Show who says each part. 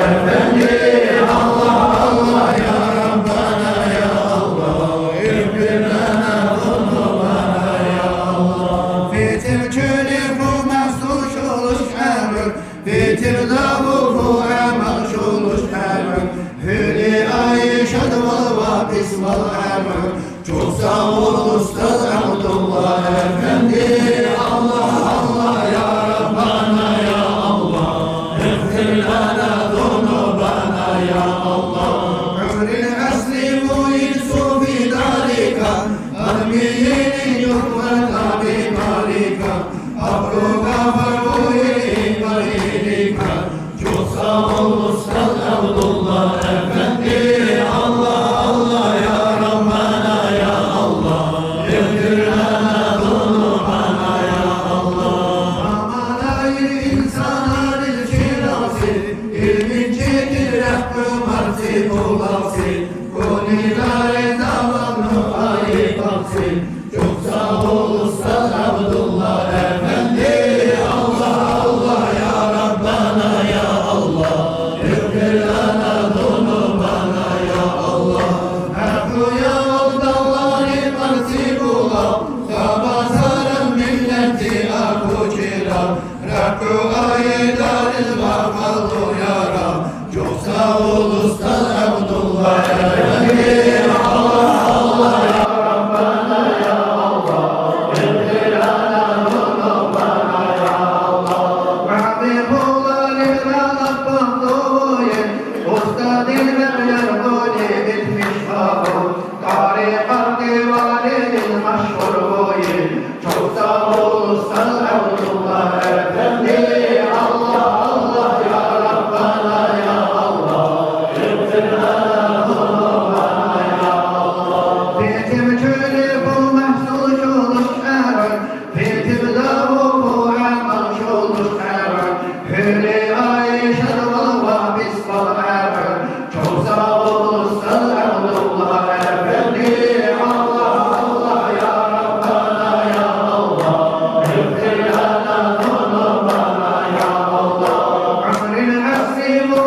Speaker 1: Efendi Allah Allah ya Rabbana ya Allah. Eğfir lana zunubana ya Allah. Fitir çölüfü mahsuşuluş erür, fitir davufu emakşuluş erür. Hüli ayşad val bismal erür. Çok sağ ol Ustaz Abdullah Efendi. Allah Allah ya Rabbana ya Allah. Eğfir lana zunubana ya Allah. Ömrün asli bu ilsu fi dalika. Admiyenin yurtlar tabi malika. Abdu gafar bu ilin valilika. Çok sağ ol Ustaz Abdullah Efendi. Allah Allah ya Rabbana ya Allah. Eğfir lana zunubana ya Allah. Amalayır insana dil şirasi. İlmin çekir hakkı marsi bulasi. Kunilare zamanı ayıp aksi. Çok sağ ol Ustaz Abdullah Efendi. Allah Allah ya Rabbana ya Allah. Eğfir lana zunubana ya Allah. Hakkı yol dalları marsi bula. Sabasarım milleti akuçira. Rakkı aydarız vakallu yara. Çok sağ ol Ustaz Abdullah Efendi. Allah Allah ya Rabbana ya Allah. Eğfir lana zunubana ya Allah. Habibullah lillah bandoye. Ustad ilmem yardoni bitmiş babu. Tarikat divaninin maşhur boyu. Çok sağ ol Ustaz Abdullah Efendi. Allah Allah ya Rabbana ya Allah. Eğfir lana zunubana ya Allah. Fitim çölüfü mahsuşuluş erür. Fitim davufu emakşuluş erür. Hüli ayşad val bismal erür. Çok sağ ol Ustaz Abdullah Efendi. Allah Allah ya Rabbana ya Allah. Eğfir lana zunubana ya Allah. Ömrün asli bu